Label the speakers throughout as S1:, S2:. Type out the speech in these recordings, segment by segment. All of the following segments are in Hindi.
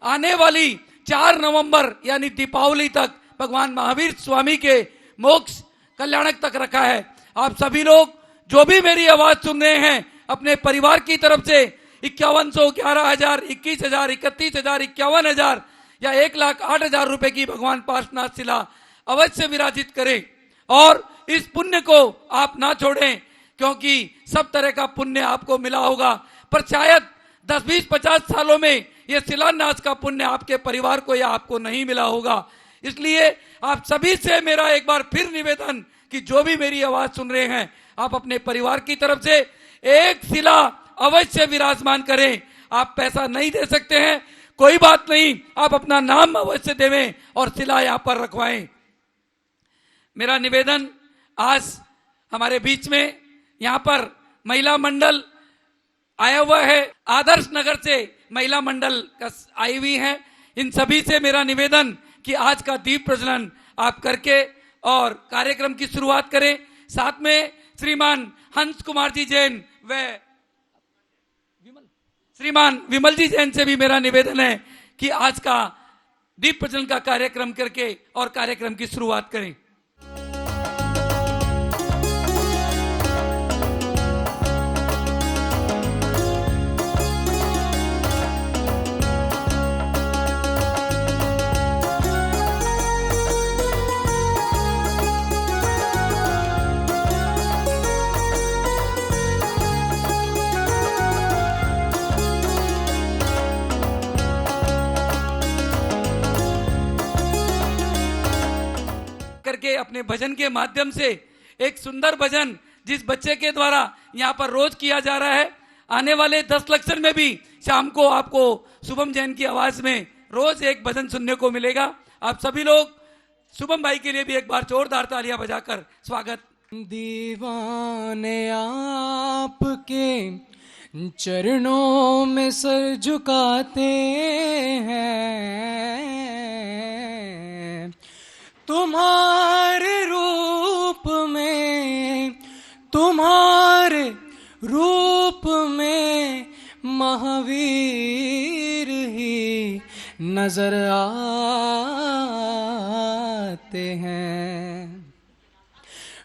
S1: आने वाली 4 नवंबर यानी दीपावली तक भगवान महावीर स्वामी के मोक्ष कल्याणक तक रखा है। आप सभी लोग जो भी मेरी आवाज सुन रहे हैं अपने परिवार की तरफ से 5100, 11,000, 21,000, 31,000, 51,000 या 1,08,000 रुपए की भगवान पार्श्वनाथ शिला अवश्य विराजित करें और इस पुण्य को आप ना छोड़ें, क्योंकि सब तरह का पुण्य आपको मिला होगा, पर शायद 10, 20, 50 सालों में यह शिलान्यास का पुण्य आपके परिवार को या आपको नहीं मिला होगा। इसलिए आप सभी से मेरा एक बार फिर निवेदन कि जो भी मेरी आवाज सुन रहे हैं आप अपने परिवार की तरफ से एक शिला अवश्य विराजमान करें। आप पैसा नहीं दे सकते हैं, कोई बात नहीं, आप अपना नाम अवश्य देवें और शिला यहाँ पर रखवाएं। मेरा निवेदन, आज हमारे बीच में यहाँ पर महिला मंडल आया हुआ है, आदर्श नगर से महिला मंडल का आई हुई है। इन सभी से मेरा निवेदन कि आज का दीप प्रज्वलन आप करके और कार्यक्रम की शुरुआत करें। साथ में श्रीमान हंस कुमार जी जैन व श्रीमान विमल जी जैन से भी मेरा निवेदन है कि आज का दीप प्रज्वलन का कार्यक्रम करके और कार्यक्रम की शुरुआत करें। करके अपने भजन के माध्यम से एक सुंदर भजन जिस बच्चे के द्वारा यहाँ पर रोज किया जा रहा है, आने वाले 10 लक्षण में भी शाम को आपको शुभम जैन की आवाज में रोज एक भजन सुनने को मिलेगा। आप सभी लोग शुभम भाई के लिए भी एक बार जोरदार तालियां बजाकर स्वागत।
S2: दीवाने आपके चरणों में सर झुकाते हैं, तुम्हारे रूप में महावीर ही नजर आते हैं।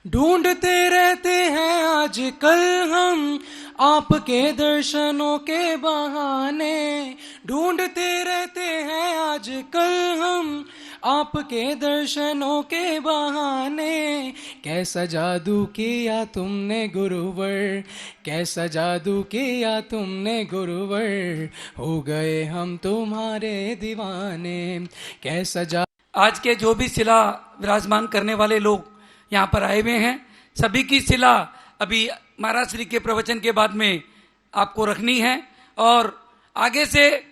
S2: ढूंढते रहते हैं आजकल हम आपके दर्शनों के बहाने, ढूंढते रहते हैं आजकल हम आपके दर्शनों के बहाने। कैसा जादू किया तुमने गुरुवर, कैसा जादू किया तुमने गुरुवर, हो गए हम तुम्हारे दीवाने। कैसा
S1: आज के जो भी शिला विराजमान करने वाले लोग यहाँ पर आए हुए हैं, सभी की शिला अभी महाराज श्री के प्रवचन के बाद में आपको रखनी है और आगे से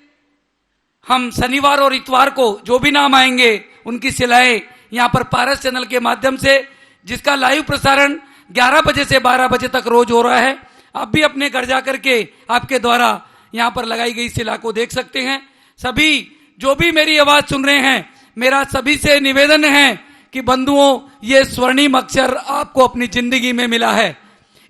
S1: हम शनिवार और इतवार को जो भी नाम आएंगे उनकी शिलाएं यहाँ पर पारस चैनल के माध्यम से, जिसका लाइव प्रसारण 11 बजे से 12 बजे तक रोज हो रहा है, आप भी अपने घर जा करके आपके द्वारा यहाँ पर लगाई गई शिला को देख सकते हैं। सभी जो भी मेरी आवाज सुन रहे हैं, मेरा सभी से निवेदन है कि बंधुओं, ये स्वर्णिम अक्षर आपको अपनी जिंदगी में मिला है।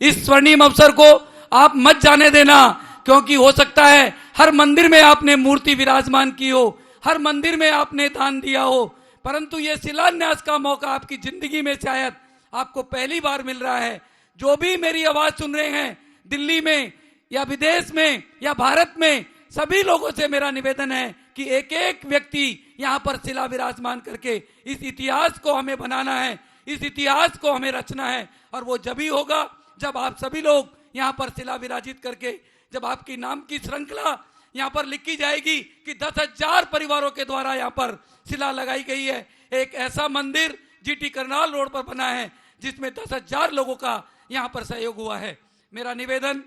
S1: इस स्वर्णिम अवसर को आप मत जाने देना, क्योंकि हो सकता है हर मंदिर में आपने मूर्ति विराजमान की हो, हर मंदिर में आपने दान दिया हो, परंतु ये शिलान्यास का मौका आपकी जिंदगी में शायद आपको पहली बार मिल रहा है। जो भी मेरी आवाज सुन रहे हैं, दिल्ली में या विदेश में या भारत में, सभी लोगों से मेरा निवेदन है कि एक एक व्यक्ति यहाँ पर शिला विराजमान करके इस इतिहास को हमें बनाना है, इस इतिहास को हमें रचना है। और वो जब ही होगा जब आप सभी लोग यहाँ पर शिला विराजित करके, जब आपकी नाम की श्रृंखला यहाँ पर लिखी जाएगी कि 10,000 परिवारों के द्वारा यहाँ पर शिला लगाई गई है। एक ऐसा मंदिर जीटी करनाल रोड पर बना है जिसमें 10,000 लोगों का यहाँ पर सहयोग हुआ है। मेरा निवेदन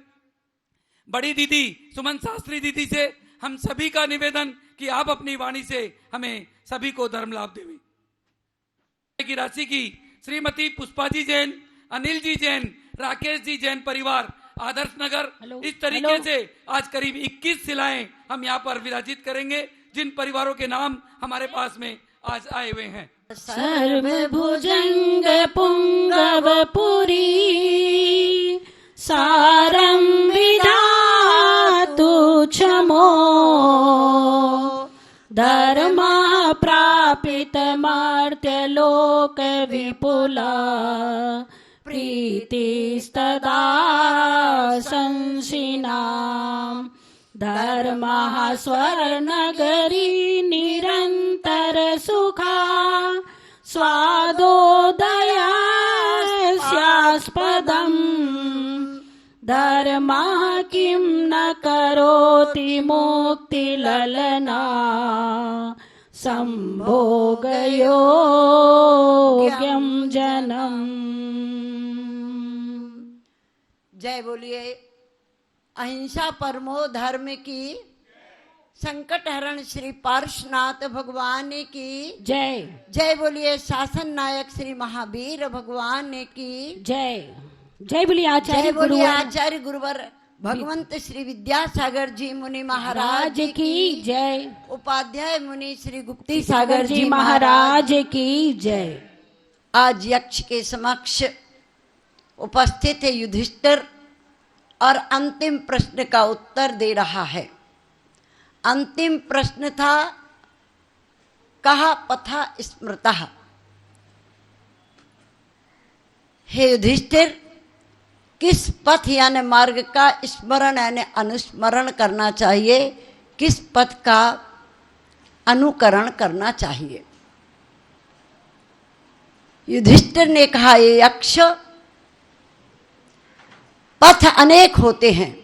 S1: बड़ी दीदी सुमन शास्त्री दीदी से हम सभी का निवेदन कि आप अपनी वाणी से हमें सभी को धर्म लाभ देवें। की राशि की श्रीमती पुष्पा जी जैन, अनिल जी जैन, राकेश जी जैन परिवार, आदर्श नगर, इस तरीके से आज करीब 21 शिलाएं हम यहाँ पर विराजित करेंगे, जिन परिवारों के नाम हमारे पास में आज आए हुए हैं।
S3: सर्वभुजंग पुंगवपुरी सारं विधातु क्षमो धर्मा प्रापितमर्त्यलोक विपुला प्रीतिस्तदा संसिनाम् धर्मः स्वर्णगरी निरन्तर सुखा स्वादोदयास्यास्पदम् धर्मः किं न करोति मुक्तिललना संभोगयोग्यं जनम्।
S4: जय बोलिए अहिंसा परमो धर्म की। संकट हरण श्री पार्श्वनाथ भगवान की
S3: जय।
S4: जय बोलिए शासन नायक श्री महावीर भगवान की
S3: जय। जय बोलिए आचार्य
S4: जय बोलिए
S3: गुरुवर
S4: आचार्य गुरुवर भगवंत श्री विद्यासागर जी मुनि महाराज
S3: राज की जय।
S4: उपाध्याय मुनि श्री गुप्ती
S3: सागर जी महाराज की जय।
S4: आज यक्ष के समक्ष उपस्थित है युधिष्ठिर और अंतिम प्रश्न का उत्तर दे रहा है। अंतिम प्रश्न था कहा पथा स्मृतः। हे युधिष्ठिर किस पथ यानी मार्ग का स्मरण यानी अनुस्मरण करना चाहिए, किस पथ का अनुकरण करना चाहिए। युधिष्ठिर ने कहा ये यक्ष पथ अनेक होते हैं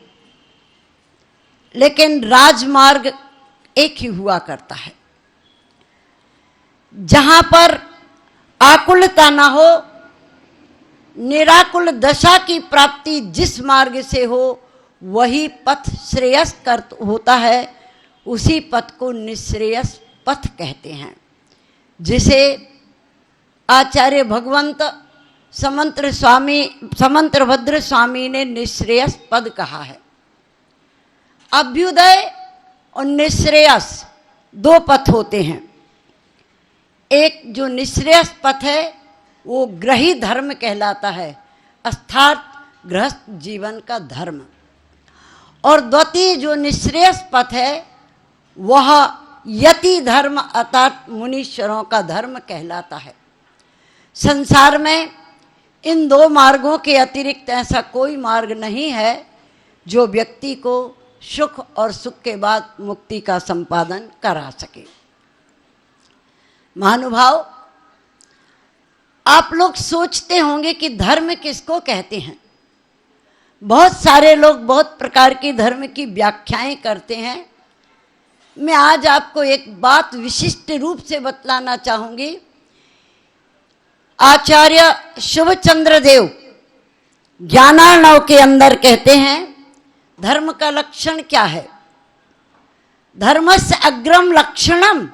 S4: लेकिन राजमार्ग एक ही हुआ करता है। जहां पर आकुलता ना हो, निराकुल दशा की प्राप्ति जिस मार्ग से हो वही पथ श्रेयस्कर होता है, उसी पथ को निश्रेयस पथ कहते हैं, जिसे आचार्य भगवंत समंत्रभद्र स्वामी ने निश्रेयस पद कहा है। अभ्युदय और निश्रेयस दो पथ होते हैं। एक जो निश्रेयस पथ है वो ग्रही धर्म कहलाता है, अर्थात गृहस्थ जीवन का धर्म, और द्वितीय जो निश्रेयस पथ है वह यति धर्म अर्थात मुनीश्वरों का धर्म कहलाता है। संसार में इन दो मार्गों के अतिरिक्त ऐसा कोई मार्ग नहीं है जो व्यक्ति को सुख और सुख के बाद मुक्ति का संपादन करा सके। महानुभाव, आप लोग सोचते होंगे कि धर्म किसको कहते हैं। बहुत सारे लोग बहुत प्रकार की धर्म की व्याख्याएं करते हैं। मैं आज आपको एक बात विशिष्ट रूप से बतलाना चाहूंगी। आचार्य शुभचंद्र देव ज्ञानार्णव के अंदर कहते हैं धर्म का लक्षण क्या है। धर्मस्य अग्रम लक्षणम,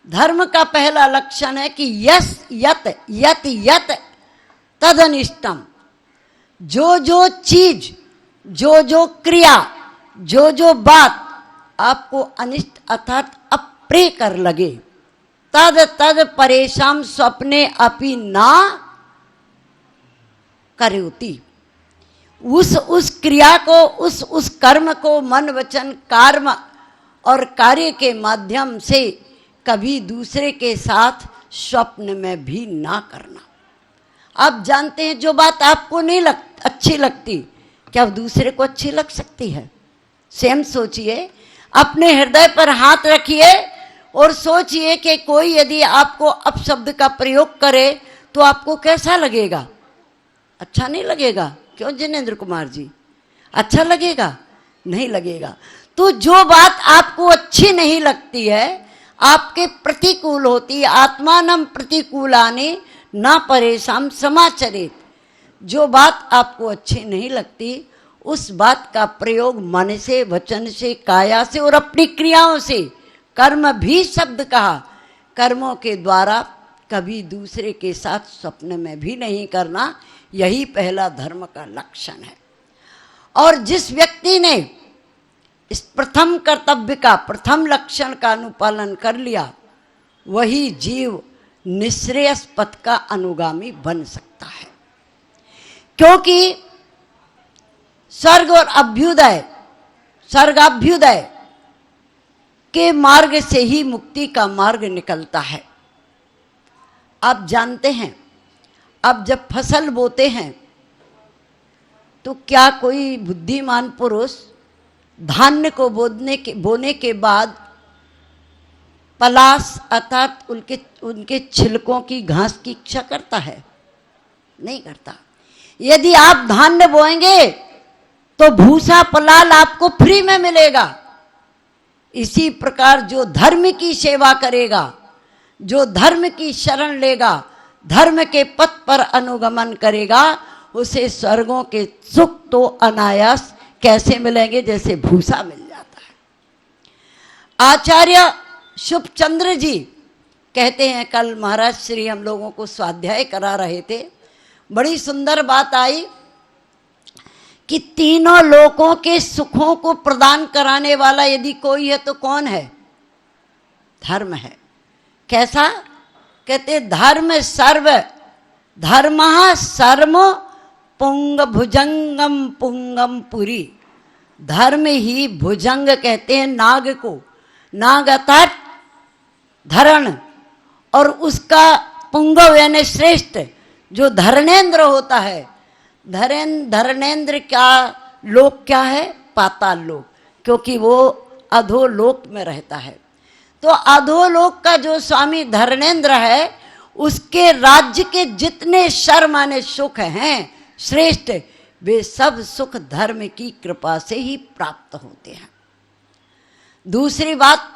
S4: धर्म का पहला लक्षण है कि यस यत यत यत तदनिष्टम। जो जो चीज, जो जो क्रिया, जो जो बात आपको अनिष्ट अर्थात अप्रिय कर लगे, तद तद परेशान स्वप्ने अपि ना करोति। उस क्रिया को, उस कर्म को मन वचन कर्म और कार्य के माध्यम से कभी दूसरे के साथ स्वप्न में भी ना करना। आप जानते हैं जो बात आपको नहीं अच्छी लगती, क्या दूसरे को अच्छी लग सकती है? सेम सोचिए, अपने हृदय पर हाथ रखिए और सोचिए कि कोई यदि आपको अपशब्द का प्रयोग करे तो आपको कैसा लगेगा? अच्छा नहीं लगेगा। क्यों जिनेंद्र कुमार जी, अच्छा लगेगा? नहीं लगेगा। तो जो बात आपको अच्छी नहीं लगती है, आपके प्रतिकूल होती, आत्मानम प्रतिकूलानि न परेशान समाचरित, जो बात आपको अच्छी नहीं लगती उस बात का प्रयोग मन से, वचन से, काया से और अपनी क्रियाओं से, कर्म भी शब्द कहा, कर्मों के द्वारा कभी दूसरे के साथ स्वप्न में भी नहीं करना। यही पहला धर्म का लक्षण है। और जिस व्यक्ति ने इस प्रथम कर्तव्य का, प्रथम लक्षण का अनुपालन कर लिया, वही जीव निश्रेयस पथ का अनुगामी बन सकता है। क्योंकि स्वर्ग और अभ्युदय, स्वर्गाभ्युदय उसके मार्ग से ही मुक्ति का मार्ग निकलता है। आप जानते हैं, अब जब फसल बोते हैं तो क्या कोई बुद्धिमान पुरुष धान्य को बोने के बाद पलाश अर्थात उनके छिलकों की घास की इच्छा करता है? नहीं करता। यदि आप धान्य बोएंगे तो भूसा पलाल आपको फ्री में मिलेगा। इसी प्रकार जो धर्म की सेवा करेगा, जो धर्म की शरण लेगा, धर्म के पथ पर अनुगमन करेगा, उसे स्वर्गों के सुख तो अनायास कैसे मिलेंगे? जैसे भूसा मिल जाता है। आचार्य शुभचंद्र जी कहते हैं, कल महाराज श्री हम लोगों को स्वाध्याय करा रहे थे, बड़ी सुंदर बात आई कि तीनों लोकों के सुखों को प्रदान कराने वाला यदि कोई है तो कौन है? धर्म है। कैसा? कहते धर्म सर्व धर्मः सर्व पुंग भुजंगम पुंगम पुरी। धर्म ही भुजंग कहते हैं नाग को, नाग अर्थात धरण, और उसका पुंगव यानी श्रेष्ठ जो धरणेन्द्र होता है। धरणेन्द्र का लोक क्या है? पाताल लोक, क्योंकि वो अधोलोक में रहता है। तो अधोलोक का जो स्वामी धरणेन्द्र है, उसके राज्य के जितने शर माने सुख हैं श्रेष्ठ, वे सब सुख धर्म की कृपा से ही प्राप्त होते हैं। दूसरी बात,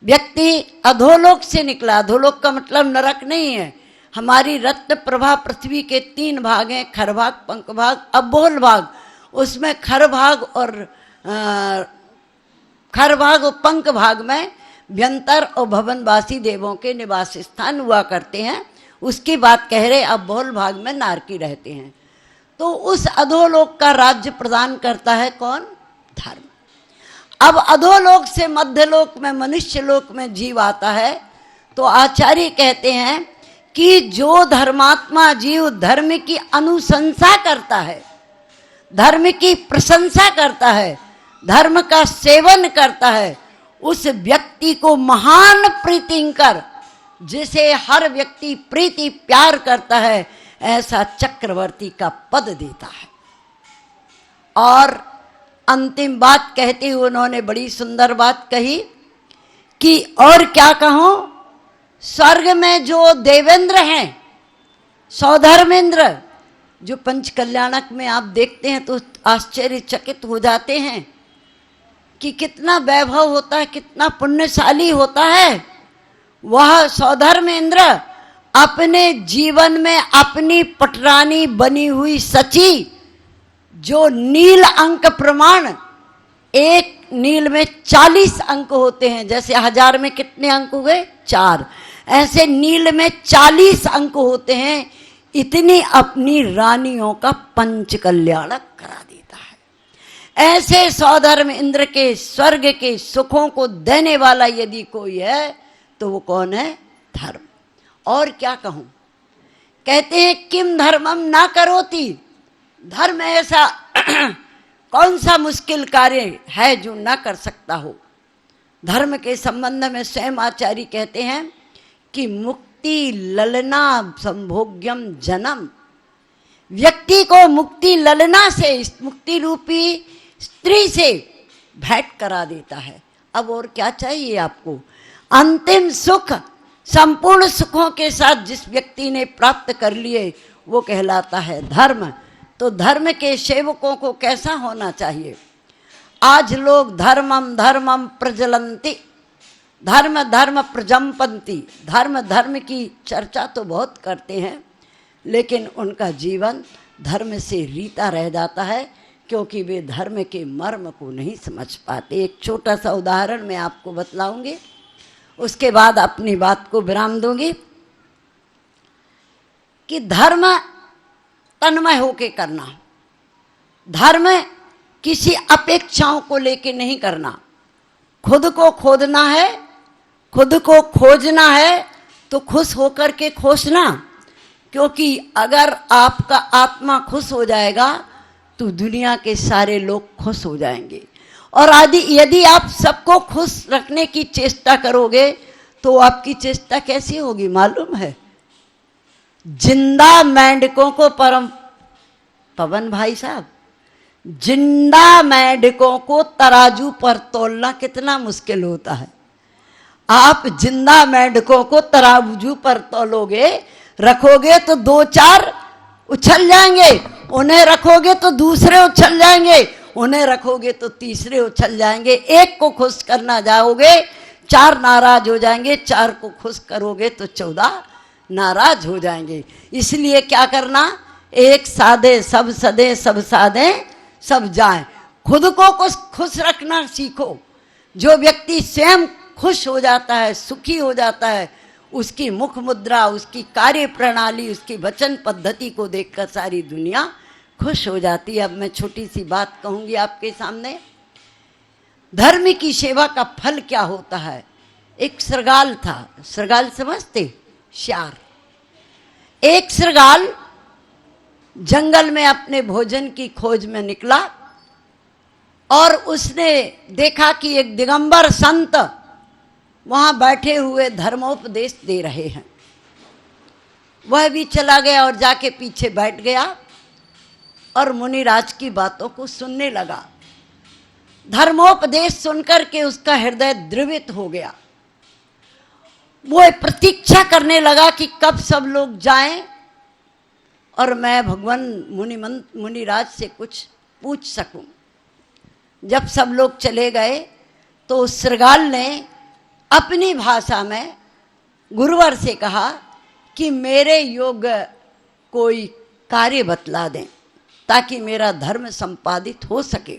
S4: व्यक्ति अधोलोक से निकला। अधोलोक का मतलब नरक नहीं है। हमारी रत्न प्रभा पृथ्वी के 3 भाग हैं, खर भाग, पंख भाग, अबोल भाग। उसमें खर भाग और पंख भाग में व्यंतर और भवनवासी देवों के निवास स्थान हुआ करते हैं। उसकी बात कह रहे, अबोल भाग में नारकी रहते हैं। तो उस अधोलोक का राज्य प्रदान करता है कौन? धर्म। अब अधोलोक से मध्यलोक में, मनुष्य लोक में जीव आता है, तो आचार्य कहते हैं कि जो धर्मात्मा जीव धर्म की अनुशंसा करता है, धर्म की प्रशंसा करता है, धर्म का सेवन करता है, उस व्यक्ति को महान प्रीतिंकर, जिसे हर व्यक्ति प्रीति प्यार करता है, ऐसा चक्रवर्ती का पद देता है। और अंतिम बात कहते हुए उन्होंने बड़ी सुंदर बात कही कि और क्या कहूं, स्वर्ग में जो देवेंद्र हैं, सौधर्मेंद्र, जो पंचकल्याणक में आप देखते हैं तो आश्चर्यचकित हो जाते हैं कि कितना वैभव होता है, कितना पुण्यशाली होता है। वह सौधर्मेंद्र अपने जीवन में अपनी पटरानी बनी हुई सची, जो नील अंक प्रमाण, एक नील में 40 अंक होते हैं, जैसे 1000 में कितने अंक हुए? 4। ऐसे नील में 40 अंक होते हैं। इतनी अपनी रानियों का पंच कल्याणक करा देता है। ऐसे सौधर्म इंद्र के स्वर्ग के सुखों को देने वाला यदि कोई है तो वो कौन है? धर्म। और क्या कहूं, कहते हैं किम धर्मम ना करोति। धर्म ऐसा कौन सा मुश्किल कार्य है जो ना कर सकता हो। धर्म के संबंध में स्वयं आचार्य कहते हैं कि मुक्ति ललना संभोग्यम जन्म। व्यक्ति को मुक्ति ललना से, मुक्ति रूपी स्त्री से भेंट करा देता है। अब और क्या चाहिए आपको? अंतिम सुख संपूर्ण सुखों के साथ जिस व्यक्ति ने प्राप्त कर लिए वो कहलाता है धर्म। तो धर्म के सेवकों को कैसा होना चाहिए? आज लोग धर्मम धर्मम प्रज्वलंती, धर्म धर्म प्रजम्पंती, धर्म धर्म की चर्चा तो बहुत करते हैं, लेकिन उनका जीवन धर्म से रीता रह जाता है, क्योंकि वे धर्म के मर्म को नहीं समझ पाते। एक छोटा सा उदाहरण मैं आपको बतलाऊंगी, उसके बाद अपनी बात को विराम दूंगी। कि धर्म तन्मय होके करना, धर्म किसी अपेक्षाओं को लेके नहीं करना। खुद को खोदना है, खुद को खोजना है तो खुश होकर के खोजना, क्योंकि अगर आपका आत्मा खुश हो जाएगा तो दुनिया के सारे लोग खुश हो जाएंगे। और आदि यदि आप सबको खुश रखने की चेष्टा करोगे तो आपकी चेष्टा कैसी होगी मालूम है? जिंदा मेंढकों को परम पवन भाई साहब, जिंदा मेंढकों को तराजू पर तोलना कितना मुश्किल होता है। आप जिंदा मेंढकों को तराजू पर तोलोगे, रखोगे तो दो चार उछल जाएंगे, उन्हें रखोगे तो दूसरे उछल जाएंगे, उन्हें रखोगे तो तीसरे उछल जाएंगे। एक को खुश करना जाओगे, चार नाराज हो जाएंगे, चार को खुश करोगे तो 14 नाराज हो जाएंगे। इसलिए क्या करना, एक साधे सब सदे, सब साधे सब जाएं। खुद को खुश रखना सीखो। जो व्यक्ति स्वयं खुश हो जाता है, सुखी हो जाता है, उसकी मुख मुद्रा, उसकी कार्य प्रणाली, उसकी वचन पद्धति को देखकर सारी दुनिया खुश हो जाती है। अब मैं छोटी सी बात कहूंगी आपके सामने। धर्म की सेवा का फल क्या होता है? एक श्रृगाल था, श्रृगाल समझते? श्यार। एक श्रृगाल जंगल में अपने भोजन की खोज में निकला और उसने देखा कि एक दिगंबर संत वहां बैठे हुए धर्मोपदेश दे रहे हैं। वह भी चला गया और जाके पीछे बैठ गया और मुनिराज की बातों को सुनने लगा। धर्मोपदेश सुनकर के उसका हृदय द्रवित हो गया। वो प्रतीक्षा करने लगा कि कब सब लोग जाएं और मैं भगवान मुनिराज से कुछ पूछ सकूं। जब सब लोग चले गए तो उस श्रृगाल ने अपनी भाषा में गुरुवर से कहा कि मेरे योग्य कोई कार्य बतला दें ताकि मेरा धर्म संपादित हो सके।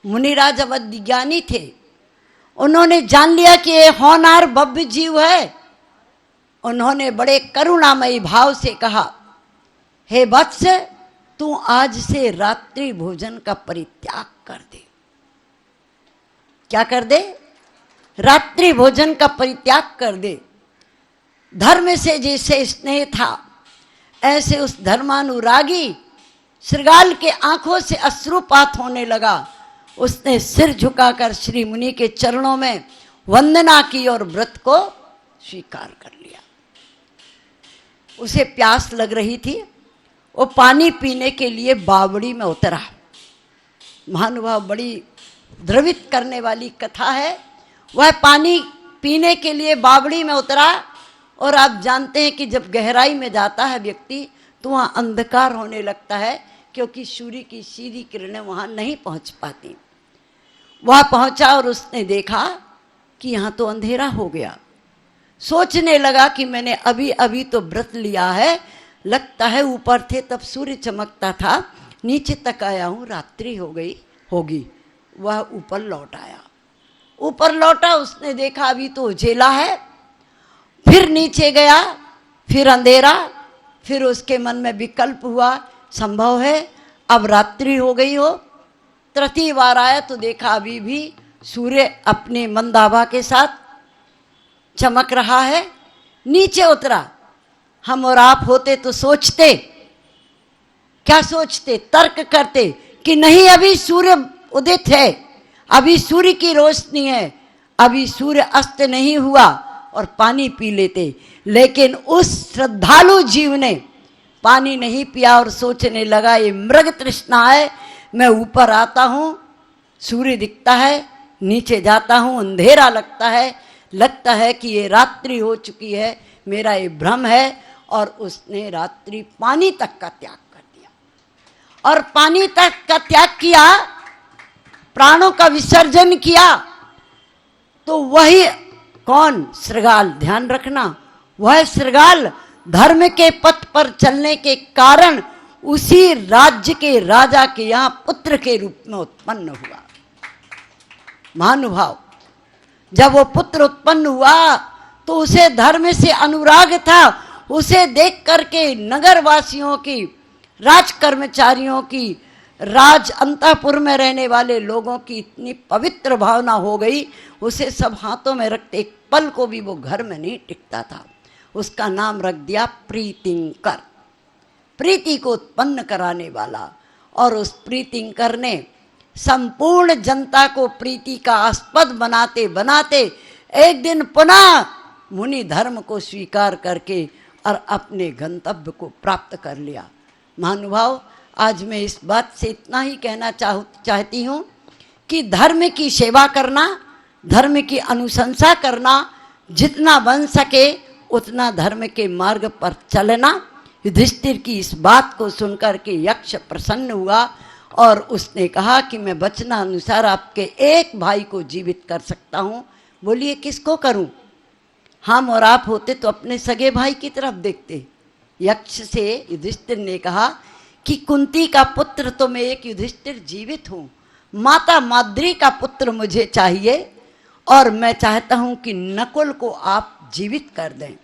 S4: मुनिराज अवज्ञानी थे, उन्होंने जान लिया कि ये होनहार भव्य जीव है। उन्होंने बड़े करुणामयी भाव से कहा, हे वत्स, तू आज से रात्रि भोजन का परित्याग कर दे। क्या कर दे? रात्रि भोजन का परित्याग कर दे। धर्म से जैसे स्नेह था, ऐसे उस धर्मानुरागी श्रृगाल के आंखों से अश्रुपात होने लगा। उसने सिर झुकाकर श्री मुनि के चरणों में वंदना की और व्रत को स्वीकार कर लिया। उसे प्यास लग रही थी, वो पानी पीने के लिए बावड़ी में उतरा। महानुभाव, बड़ी द्रवित करने वाली कथा है। वह पानी पीने के लिए बावड़ी में उतरा और आप जानते हैं कि जब गहराई में जाता है व्यक्ति तो वहाँ अंधकार होने लगता है, क्योंकि सूर्य की सीधी किरणें वहाँ नहीं पहुँच पाती। वह पहुँचा और उसने देखा कि यहाँ तो अंधेरा हो गया। सोचने लगा कि मैंने अभी अभी तो व्रत लिया है, लगता है ऊपर थे तब सूर्य चमकता था, नीचे तक आया हूँ, रात्रि हो गई होगी। वह ऊपर लौट आया। ऊपर लौटा, उसने देखा अभी तो उजेला है। फिर नीचे गया, फिर अंधेरा। फिर उसके मन में विकल्प हुआ, संभव है अब रात्रि हो गई हो। तृतीय बार आया तो देखा अभी भी सूर्य अपने मंदाभा के साथ चमक रहा है। नीचे उतरा। हम और आप होते तो सोचते, क्या सोचते? तर्क करते कि नहीं, अभी सूर्य उदित है, अभी सूर्य की रोशनी है, अभी सूर्य अस्त नहीं हुआ, और पानी पी लेते। लेकिन उस श्रद्धालु जीव ने पानी नहीं पिया और सोचने लगा ये मृग तृष्णा है। मैं ऊपर आता हूँ, सूर्य दिखता है, नीचे जाता हूँ, अंधेरा लगता है कि ये रात्रि हो चुकी है, मेरा ये भ्रम है। और उसने रात्रि पानी तक का त्याग कर दिया। और पानी तक का त्याग किया, प्राणों का विसर्जन किया। तो वही कौन? श्रृगाल। ध्यान रखना, वह श्रृगाल धर्म के पथ पर चलने के कारण उसी राज्य के राजा के यहाँ पुत्र के रूप में उत्पन्न हुआ। महानुभाव, जब वो पुत्र उत्पन्न हुआ तो उसे धर्म से अनुराग था। उसे देख करके नगरवासियों की, राज कर्मचारियों की, राज अंतःपुर में रहने वाले लोगों की इतनी पवित्र भावना हो गई, उसे सब हाथों में रखते, एक पल को भी वो घर में नहीं टिकता था। उसका नाम रख दिया प्रीतिंकर, प्रीति को उत्पन्न कराने वाला। और उस प्रीतिंकर ने संपूर्ण जनता को प्रीति का आस्पद बनाते बनाते एक दिन पुनः मुनि धर्म को स्वीकार करके और अपने गंतव्य को प्राप्त कर लिया। महानुभाव, आज मैं इस बात से इतना ही कहना चाहती हूँ कि धर्म की सेवा करना, धर्म की अनुशंसा करना, जितना बन सके उतना धर्म के मार्ग पर चलना। युधिष्ठिर की इस बात को सुनकर के यक्ष प्रसन्न हुआ और उसने कहा कि मैं वचनानुसार आपके एक भाई को जीवित कर सकता हूँ। बोलिए किसको करूँ? हम और आप होते तो अपने सगे भाई की तरफ देखते। यक्ष से युधिष्ठिर ने कहा कि कुंती का पुत्र तो मैं एक युधिष्ठिर जीवित हूँ, माता माद्री का पुत्र मुझे चाहिए और मैं चाहता हूँ कि नकुल को आप जीवित कर दें।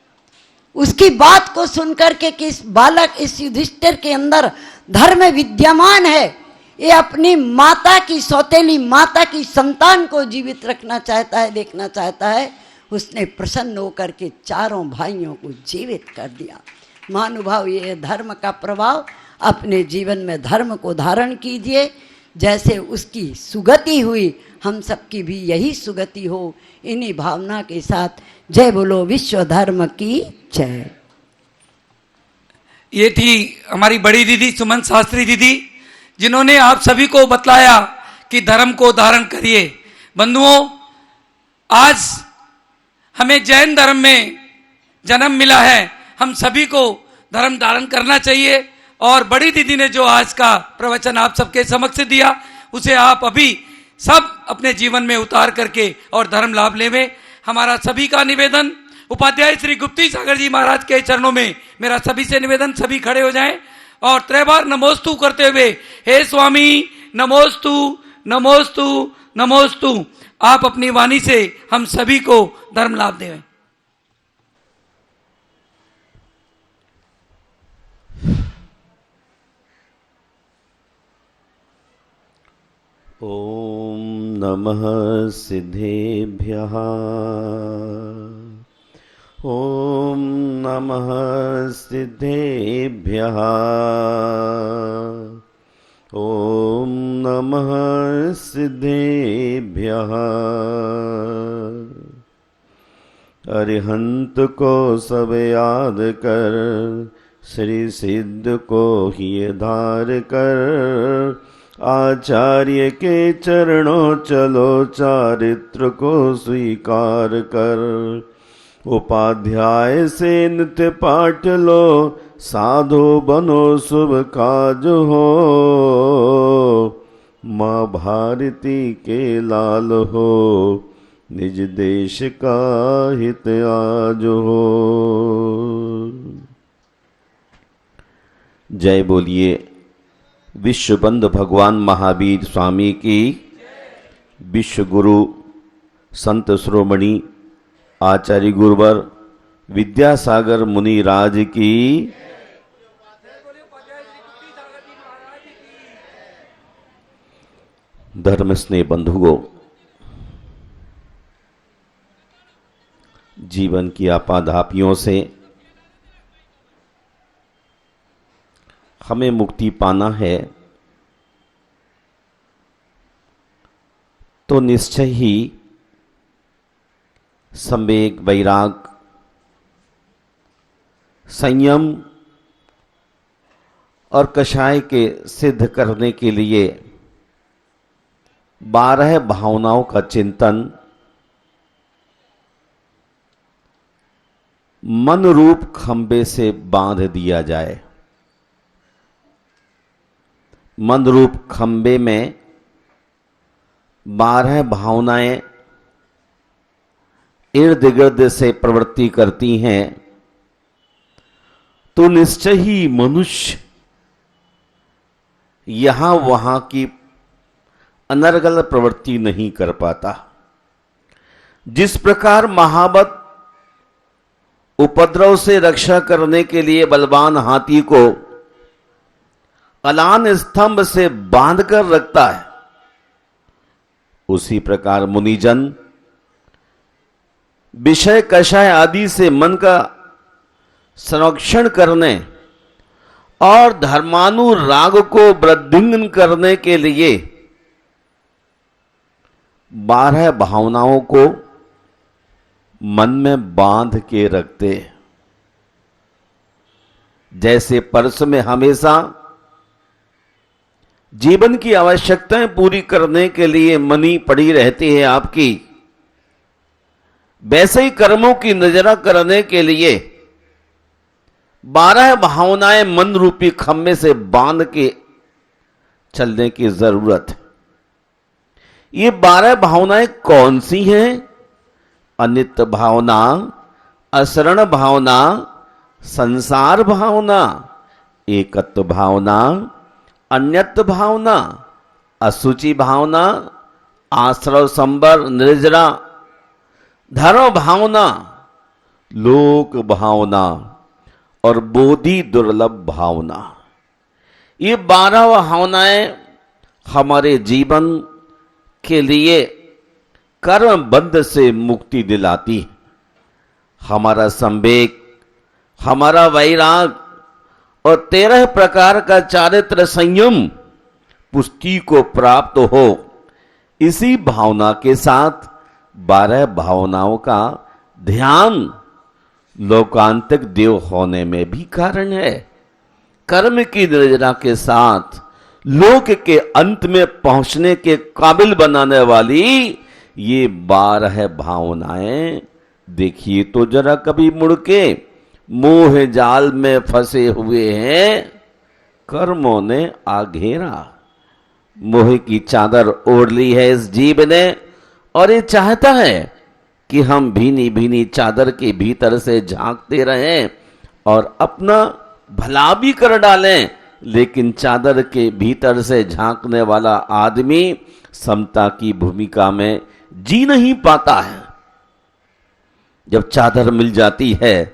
S4: उसकी बात को सुनकर के कि इस बालक, इस युधिष्ठिर के अंदर धर्म विद्यमान है, ये अपनी माता की, सौतेली माता की संतान को जीवित रखना चाहता है, देखना चाहता है, उसने प्रसन्न होकर के चारों भाइयों को जीवित कर दिया। महानुभाव, ये धर्म का प्रभाव, अपने जीवन में धर्म को धारण कीजिए। जैसे उसकी सुगति हुई, हम सबकी भी यही सुगति हो। इन्हीं भावना के साथ जय बोलो विश्व धर्म की जय।
S1: ये थी हमारी बड़ी दीदी सुमन शास्त्री दीदी, जिन्होंने आप सभी को बतलाया कि धर्म को धारण करिए। बंधुओं, आज हमें जैन धर्म में जन्म मिला है, हम सभी को धर्म धारण करना चाहिए। और बड़ी दीदी ने जो आज का प्रवचन आप सबके समक्ष दिया, उसे आप अभी सब अपने जीवन में उतार करके और धर्म लाभ लेवे। हमारा सभी का निवेदन, उपाध्याय श्री गुप्ती सागर जी महाराज के चरणों में मेरा सभी से निवेदन, सभी खड़े हो जाएं और 3 बार नमोस्तु करते हुए, हे स्वामी नमोस्तु नमोस्तु नमोस्तु, आप अपनी वाणी से हम सभी को धर्म लाभ देवें।
S5: ॐ नमः सिद्धेभ्यः। ॐ नमः सिद्धेभ्यः। ॐ नमः सिद्धेभ्यः। अरिहंत को सब याद कर, श्री सिद्ध को ही धार कर, आचार्य के चरणों चलो, चारित्र को स्वीकार कर। उपाध्याय से नित्य पाठ लो, साधो बनो शुभ काज हो। माँ भारती के लाल हो, निज देश का हित आज हो। जय बोलिए विश्व बंधु भगवान महावीर स्वामी की, विश्व गुरु संत शिरोमणि आचार्य गुरुवर विद्यासागर मुनि राज की। धर्म स्नेह बंधुओं, जीवन की आपाधापियों से हमें मुक्ति पाना है तो निश्चय ही संवेग, वैराग, संयम और कषाय के सिद्ध करने के लिए 12 भावनाओं का चिंतन मन रूप खंबे से बांध दिया जाए। मन रूप खंबे में 12 भावनाएं इर्द गिर्द से प्रवृत्ति करती हैं, तो निश्चय ही मनुष्य यहां वहां की अनर्गल प्रवृत्ति नहीं कर पाता। जिस प्रकार महावत उपद्रव से रक्षा करने के लिए बलवान हाथी को अलान स्तंभ से बांधकर रखता है, उसी प्रकार मुनिजन विषय कषाय आदि से मन का संरक्षण करने और धर्मानुराग को वृद्धिंगन करने के लिए 12 भावनाओं को मन में बांध के रखते। जैसे पर्स में हमेशा जीवन की आवश्यकताएं पूरी करने के लिए मनी पड़ी रहती है आपकी, वैसे ही कर्मों की नजरा करने के लिए 12 भावनाएं मन रूपी खम्भे से बांध के चलने की जरूरत है। ये 12 भावनाएं कौन सी हैं? अनित्य भावना, असरण भावना, संसार भावना, एकत्व भावना, अन्यत्व भावना, असुचि भावना, आश्रव संबर निर्जरा, धर्म भावना, लोक भावना और बोधि दुर्लभ भावना। ये 12 भावनाएं हमारे जीवन के लिए कर्म बंध से मुक्ति दिलाती है। हमारा संवेग, हमारा वैराग और 13 प्रकार का चारित्र संयम पुष्टि को प्राप्त हो। इसी भावना के साथ 12 भावनाओं का ध्यान लोकांतिक देव होने में भी कारण है। कर्म की निर्जरा के साथ लोक के अंत में पहुंचने के काबिल बनाने वाली ये 12 भावनाएं देखिए तो जरा कभी मुड़ के, मोह जाल में फंसे हुए हैं कर्मों ने आ घेरा। मोह की चादर ओढ़ ली है इस जीव ने और ये चाहता है कि हम भीनी भीनी चादर के भीतर से झांकते रहें और अपना भला भी कर डालें, लेकिन चादर के भीतर से झांकने वाला आदमी समता की भूमिका में जी नहीं पाता है। जब चादर मिल जाती है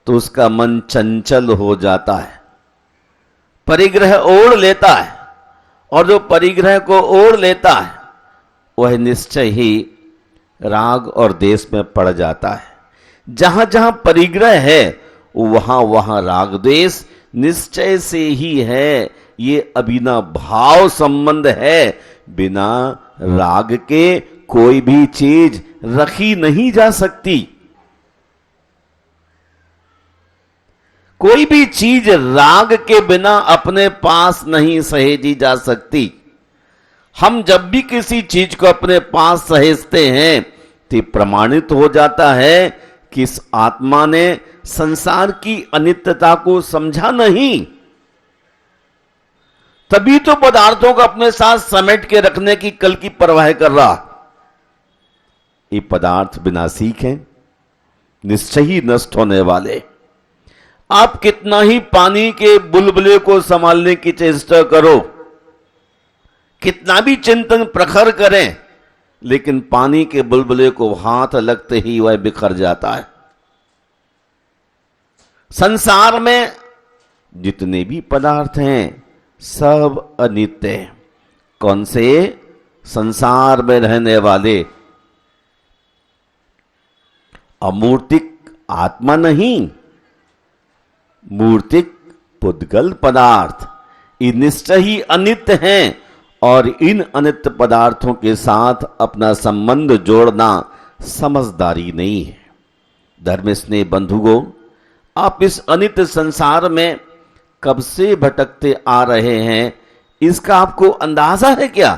S5: तो उसका मन चंचल हो जाता है, परिग्रह ओढ़ लेता है, और जो परिग्रह को ओढ़ लेता है वह निश्चय ही राग और देश में पड़ जाता है। जहां जहां परिग्रह है वहां वहां राग देश निश्चय से ही है। ये अभिना भाव संबंध है। बिना राग के कोई भी चीज रखी नहीं जा सकती। कोई भी चीज राग के बिना अपने पास नहीं सहेजी जा सकती। हम जब भी किसी चीज को अपने पास सहेजते हैं तो प्रमाणित हो जाता है कि इस आत्मा ने संसार की अनित्यता को समझा नहीं। तभी तो पदार्थों को अपने साथ समेट के रखने की कल की परवाह कर रहा। ये पदार्थ विनाशिक हैं, निश्चय ही नष्ट होने वाले। आप कितना ही पानी के बुलबुले को संभालने की चेष्टा करो, कितना भी चिंतन प्रखर करें, लेकिन पानी के बुलबुले को हाथ लगते ही वह बिखर जाता है। संसार में जितने भी पदार्थ हैं सब अनित्य हैं। कौन से? संसार में रहने वाले। अमूर्तिक आत्मा नहीं, मूर्तिक पुद्गल पदार्थ ये निश्चय ही अनित्य हैं, और इन अनित्य पदार्थों के साथ अपना संबंध जोड़ना समझदारी नहीं है। धर्म स्नेह बंधुओं, आप इस अनित्य संसार में कब से भटकते आ रहे हैं, इसका आपको अंदाजा है क्या?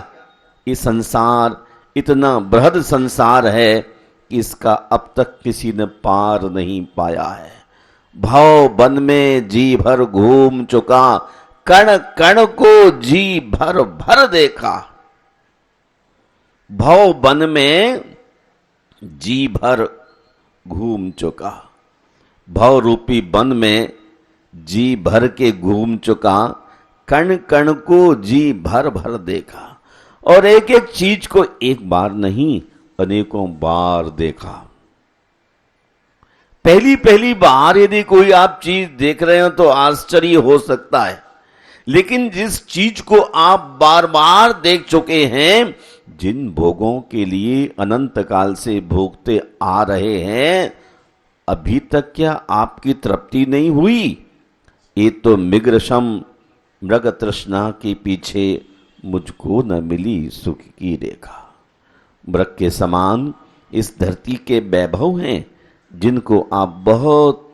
S5: ये संसार इतना बृहद संसार है कि इसका अब तक किसी ने पार नहीं पाया है। भव वन में जी भर घूम चुका, कण कण को जी भर भर देखा। भव वन में जी भर घूम चुका, भव रूपी वन में जी भर के घूम चुका, कण कण को जी भर भर देखा। और एक एक चीज को एक बार नहीं अनेकों बार देखा। पहली पहली बार यदि कोई आप चीज देख रहे हो तो आश्चर्य हो सकता है, लेकिन जिस चीज को आप बार बार देख चुके हैं, जिन भोगों के लिए अनंत काल से भोगते आ रहे हैं, अभी तक क्या आपकी तृप्ति नहीं हुई? ये तो मिग्रशम मृग तृष्णा के पीछे मुझको न मिली सुख की रेखा। मृग के समान इस धरती के वैभव हैं, जिनको आप बहुत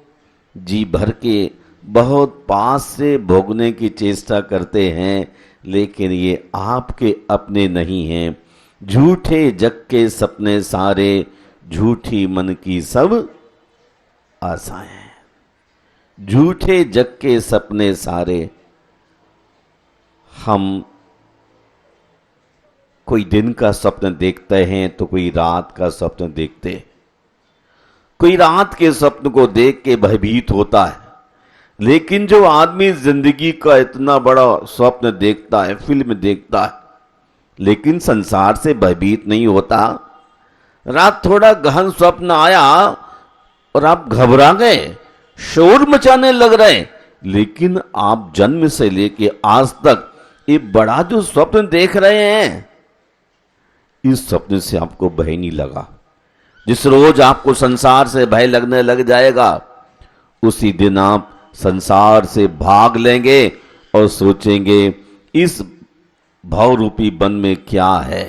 S5: जी भर के बहुत पास से भोगने की चेष्टा करते हैं, लेकिन ये आपके अपने नहीं हैं। झूठे जग के सपने सारे, झूठी मन की सब आशाएं। झूठे जग के सपने सारे। हम कोई दिन का स्वप्न देखते हैं तो कोई रात का स्वप्न देखते हैं। कोई रात के स्वप्न को देख के भयभीत होता है, लेकिन जो आदमी जिंदगी का इतना बड़ा स्वप्न देखता है, फिल्म देखता है, लेकिन संसार से भयभीत नहीं होता। रात थोड़ा गहन स्वप्न आया और आप घबरा गए, शोर मचाने लग रहे, लेकिन आप जन्म से लेके आज तक ये बड़ा जो स्वप्न देख रहे हैं, इस स्वप्न से आपको भय नहीं लगा। जिस रोज आपको संसार से भय लगने लग जाएगा, उसी दिन आप संसार से भाग लेंगे और सोचेंगे इस भवरूपी वन में क्या है।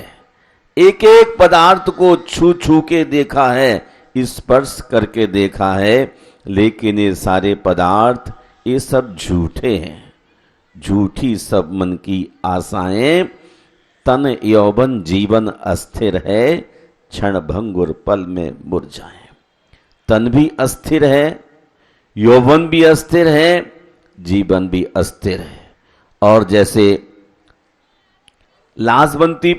S5: एक एक पदार्थ को छू छू के देखा है, स्पर्श करके देखा है, लेकिन ये सारे पदार्थ ये सब झूठे हैं। झूठी सब मन की आशाएं। तन यौवन जीवन अस्थिर है, क्षण भंगुर पल में मुरझाए। तन भी अस्थिर है, यौवन भी अस्थिर है, जीवन भी अस्थिर है। और जैसे लाजवंती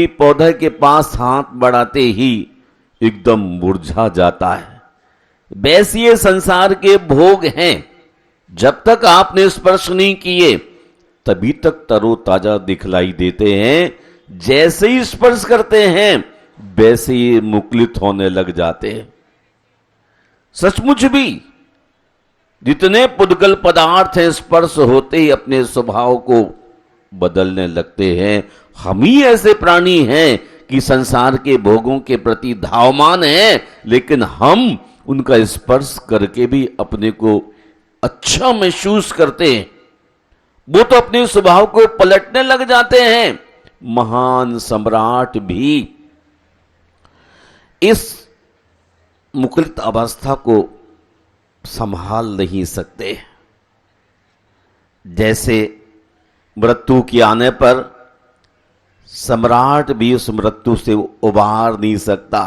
S5: पौधे के पास हाथ बढ़ाते ही एकदम मुरझा जाता है, वैसे ये संसार के भोग हैं। जब तक आपने स्पर्श नहीं किए तभी तक तरोताजा दिखलाई देते हैं, जैसे ही स्पर्श करते हैं वैसे ही मुकुलित होने लग जाते हैं। सचमुच भी जितने पुद्गल पदार्थ हैं, स्पर्श होते ही अपने स्वभाव को बदलने लगते हैं। हम ही ऐसे प्राणी हैं कि संसार के भोगों के प्रति धावमान हैं, लेकिन हम उनका स्पर्श करके भी अपने को अच्छा महसूस करते हैं। वो तो अपने स्वभाव को पलटने लग जाते हैं। महान सम्राट भी इस मुकुलित अवस्था को संभाल नहीं सकते। जैसे मृत्यु के आने पर सम्राट भी उस मृत्यु से उबार नहीं सकता,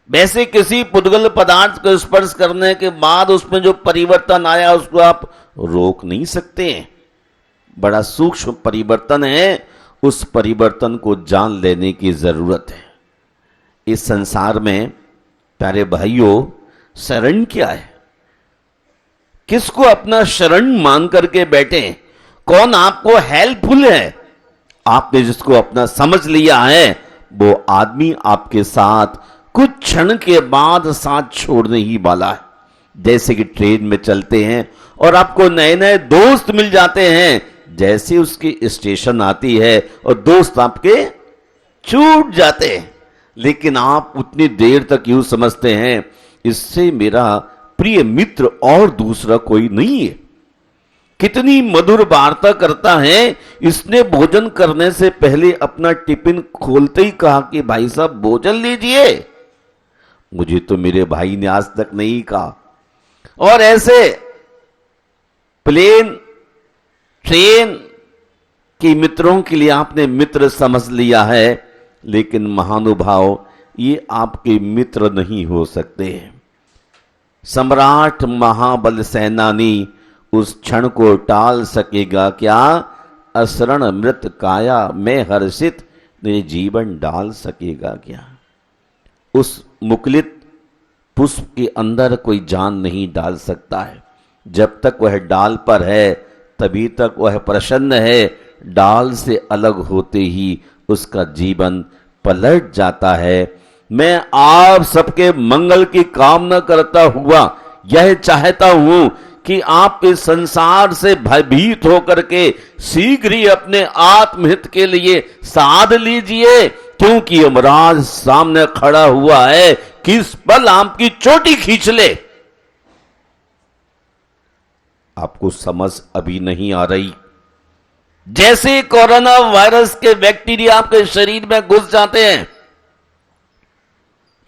S5: वैसे किसी पुद्गल पदार्थ को स्पर्श करने के बाद उसमें जो परिवर्तन आया उसको आप रोक नहीं सकते। बड़ा सूक्ष्म परिवर्तन है, उस परिवर्तन को जान लेने की जरूरत है। इस संसार में प्यारे भाइयों, शरण क्या है? किसको अपना शरण मान करके बैठे? कौन आपको हेल्पफुल है? आपने जिसको अपना समझ लिया है, वो आदमी आपके साथ कुछ क्षण के बाद साथ छोड़ने ही वाला है। जैसे कि ट्रेन में चलते हैं और आपको नए नए दोस्त मिल जाते हैं, जैसे उसकी स्टेशन आती है और दोस्त आपके छूट जाते हैं, लेकिन आप उतनी देर तक यूं समझते हैं इससे मेरा प्रिय मित्र और दूसरा कोई नहीं है। कितनी मधुर वार्ता करता है। इसने भोजन करने से पहले अपना टिफिन खोलते ही कहा कि भाई साहब भोजन लीजिए। मुझे तो मेरे भाई ने आज तक नहीं कहा। और ऐसे प्लेन ट्रेन के मित्रों के लिए आपने मित्र समझ लिया है, लेकिन महानुभाव ये आपके मित्र नहीं हो सकते। सम्राट महाबल सेनानी उस क्षण को टाल सकेगा क्या? असरण मृत काया में हर्षित ने जीवन डाल सकेगा क्या? उस मुकुलित पुष्प के अंदर कोई जान नहीं डाल सकता है। जब तक वह डाल पर है तभी तक वह प्रसन्न है। डाल से अलग होते ही उसका जीवन पलट जाता है। मैं आप सबके मंगल की कामना करता हुआ यह चाहता हूं कि आप इस संसार से भयभीत होकर के शीघ्र ही अपने आत्महित के लिए साध लीजिए, क्योंकि यमराज सामने खड़ा हुआ है, किस पल आपकी चोटी खींच ले। आपको समझ अभी नहीं आ रही। जैसे कोरोना वायरस के बैक्टीरिया आपके शरीर में घुस जाते हैं,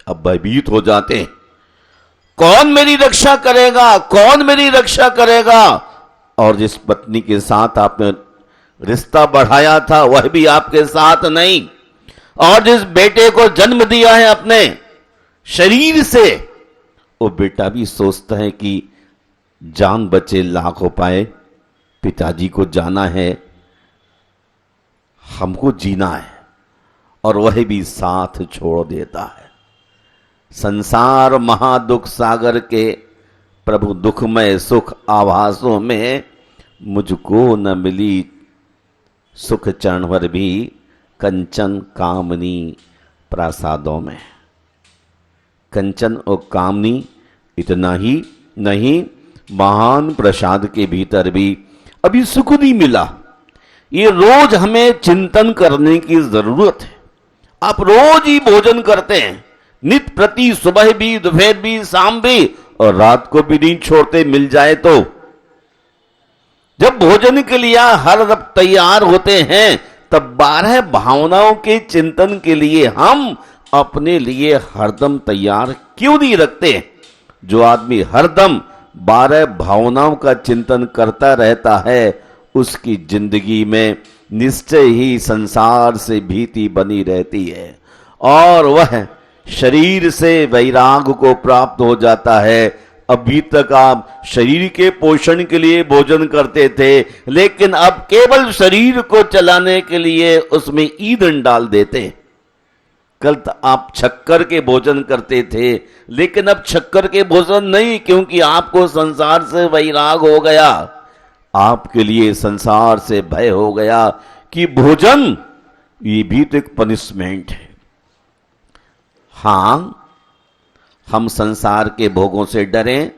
S5: अब भयभीत हो जाते हैं, कौन मेरी रक्षा करेगा, कौन मेरी रक्षा करेगा। और जिस पत्नी के साथ आपने रिश्ता बढ़ाया था वह भी आपके साथ नहीं, और जिस बेटे को जन्म दिया है अपने शरीर से, वो बेटा भी सोचता है कि जान बचे लाख हो पाए, पिताजी को जाना है, हमको जीना है, और वह भी साथ छोड़ देता है। संसार महादुख सागर के प्रभु दुखमय सुख आभासों में मुझको न मिली सुख चरण भर भी कंचन कामनी प्रासादों में। कंचन और कामनी इतना ही नहीं, महान प्रसाद के भीतर भी अभी सुख नहीं मिला। ये रोज हमें चिंतन करने की जरूरत है। आप रोज ही भोजन करते हैं, नित प्रति, सुबह भी, दोपहर भी, शाम भी, और रात को भी नहीं छोड़ते, मिल जाए तो। जब भोजन के लिए हर रब तैयार होते हैं, तब 12 भावनाओं के चिंतन के लिए हम अपने लिए हरदम तैयार क्यों नहीं रखते? जो आदमी हरदम 12 भावनाओं का चिंतन करता रहता है, उसकी जिंदगी में निश्चय ही संसार से भीति बनी रहती है, और वह शरीर से वैराग को प्राप्त हो जाता है। अभी तक आप शरीर के पोषण के लिए भोजन करते थे, लेकिन अब केवल शरीर को चलाने के लिए उसमें ईंधन डाल देते। कल आप शक्कर के भोजन करते थे, लेकिन अब शक्कर के भोजन नहीं, क्योंकि आपको संसार से वैराग हो गया, आपके लिए संसार से भय हो गया कि भोजन ये भी तो एक पनिशमेंट है। हां, हम संसार के भोगों से डरें,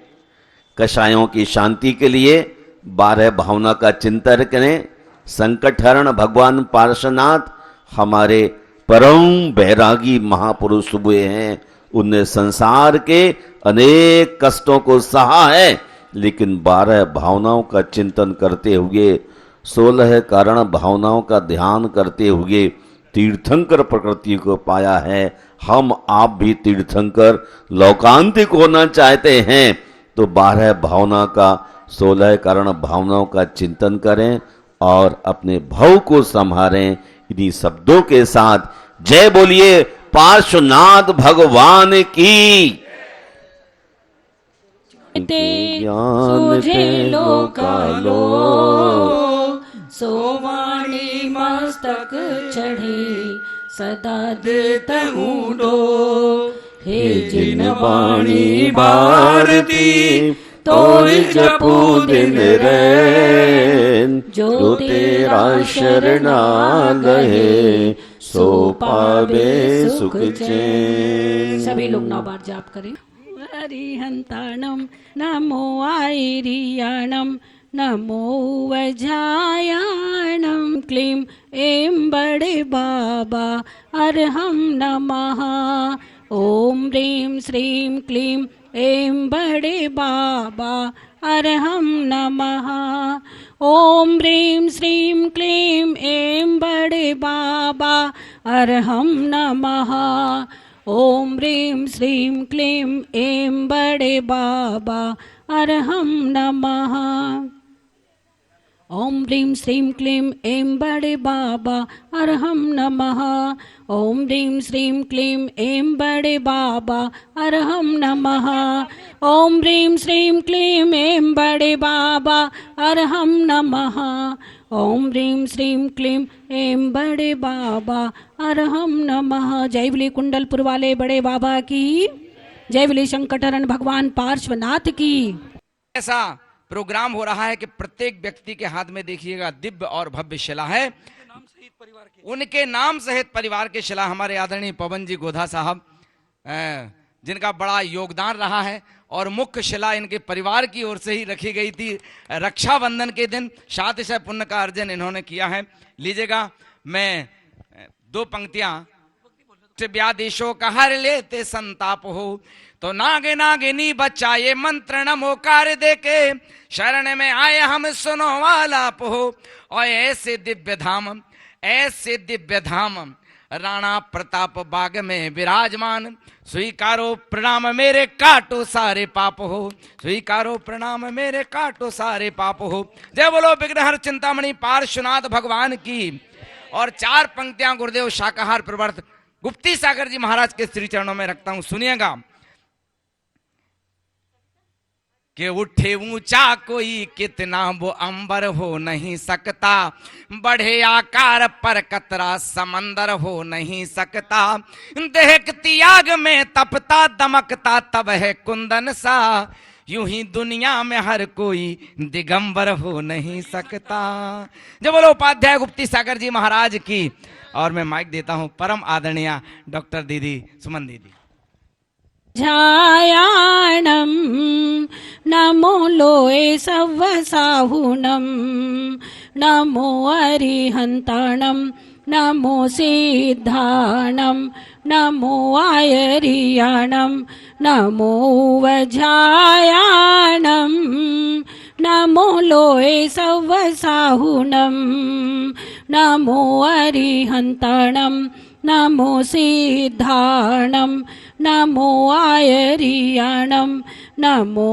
S5: कषायों की शांति के लिए 12 भावना का चिंतन करें। संकट हरण भगवान पार्श्वनाथ हमारे परम बैरागी महापुरुष हुए हैं। उनने संसार के अनेक कष्टों को सहा है, लेकिन 12 भावनाओं का चिंतन करते हुए, 16 कारण भावनाओं का ध्यान करते हुए तीर्थंकर प्रकृति को पाया है। हम आप भी तीर्थंकर लौकांतिक होना चाहते हैं तो 12 भावना का, 16 कारण भावनाओं का चिंतन करें और अपने भाव को संभालें। इन्हीं शब्दों के साथ जय बोलिए पार्श्वनाथ भगवान की।
S3: सूझे लोकालो सोवाणी मस्तक चढ़े सदा देत ऊडो हे जिन वाणी भारती तो जपो दिन रैन जो तेरा शरणाल है सो पावे सुख चैन। सभी लोग 9 बार जाप करें। हरिहंताणम नमो आयरियाणम नमो वजायाणम क्लीं ऐं बड़े बाबा अर्हं नमः। ओम ह्रीं श्रीं क्लीं ऐं बड़े बाबा अर्हं नमः। ओम ह्रीं श्रीं क्लीं ऐं बड़े बाबा अर्हं नमः। ओम ह्रीं श्रीं क्लीं ऐं बड़े बाबा अर्हं नमः। ओम ह्रीं श्रीं क्लीं ऐं बड़े बाबा अर्हं नमः। ओम ह्रीं श्रीं क्लीं ऐं बड़े बाबा अर्हं नमः। ओम ह्रीं श्रीं क्लीं ऐं बड़े बाबा अर्हं नमः। ओम ह्रीं श्रीं क्लीं ऐं बड़े बाबा अर्हं नमः। जय बोले कुंडलपुर वाले बड़े बाबा की, जय बोले संकटहरण भगवान पार्श्वनाथ की।
S1: ऐसा प्रोग्राम हो रहा है कि प्रत्येक व्यक्ति के हाथ में देखिएगा दिव्य और भव्य शिला है, उनके नाम सहित परिवार के शिला। हमारे आदरणीय पवन जी गोधा साहब, जिनका बड़ा योगदान रहा है, और मुख्य शिला इनके परिवार की ओर से ही रखी गई थी। रक्षाबंधन के दिन सातिशय पुण्य का अर्जन इन्होंने किया है। लीजिएगा, मैं 2 पंक्तियां
S6: व्यादेशों का हर लेते संताप हो। तो नागे नागिनी बच्चा ये मंत्र नमोकार दे के शरण में आए हम सुनो वालाप हो। और ऐसे दिव्य धाम राणा प्रताप बाग में विराजमान, स्वीकारो प्रणाम मेरे काटो सारे पाप हो, स्वीकारो प्रणाम मेरे काटो सारे पाप हो। जय बोलो विघ्नहर चिंतामणि पार्श्वनाथ भगवान की। और 4 पंक्तियां गुरुदेव शाकाहार प्रवर्त गुप्ती सागर जी महाराज के श्री चरणों में रखता हूं, सुनिएगा। कि उठे ऊंचा कोई कितना वो अंबर हो नहीं सकता, बढ़े आकार पर कतरा समंदर हो नहीं सकता, देखती आग में तपता दमकता तब है कुंदन सा, यूं ही दुनिया में हर कोई दिगंबर हो नहीं सकता। जब बोलो उपाध्याय गुप्ती सागर जी महाराज की। और मैं माइक देता हूं परम आदरणीय डॉक्टर दीदी सुमन दीदी।
S3: ध्यायाणं नमो लोये सव्वसाहुनं, नमो अरिहन्ताणं, नमो सिद्धाणं, नमो आयर्याणं, नमो वज्रायाणं, नमो लोये सव्वसाहुनं, नमो अरिहन्ताणं, नमो सिद्धाणं, नमो आयर्याणं, नमो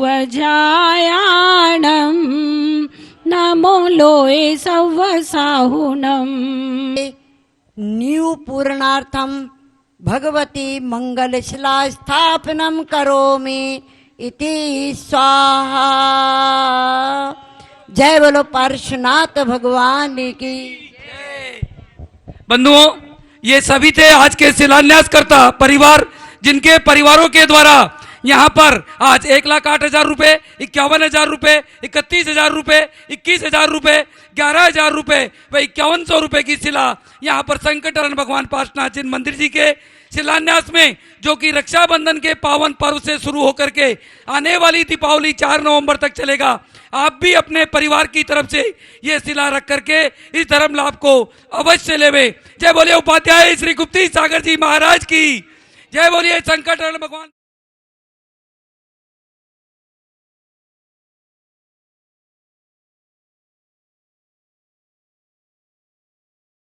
S3: वज्रायाणं, नमो लोये सव्वसाहुनं।
S4: न्यू पूर्णार्थम भगवती मंगलशिला स्थापनम करोमि इति स्वाहा। जय बोलो पार्श्वनाथ भगवान की।
S1: बंधुओं, ये सभी थे आज के शिलान्यासकर्ता परिवार, जिनके परिवारों के द्वारा यहाँ पर आज 1,08,000 रुपए, 51,000 रुपए, 31,000 रुपए, 21,000 रुपए, 11,000 रुपए व 5,100 रुपए की शिला यहाँ पर संकटहरण भगवान पार्श्वनाथ जी मंदिर जी के शिलान्यास में, जो कि रक्षाबंधन के पावन पर्व से शुरू होकर के आने वाली दीपावली 4 नवंबर तक चलेगा। आप भी अपने परिवार की तरफ से ये शिला रख करके इस धर्म लाभ को अवश्य लेवे। जय बोलिए उपाध्याय श्री गुप्ती सागर जी महाराज की। जय बोलिए संकटहरण भगवान।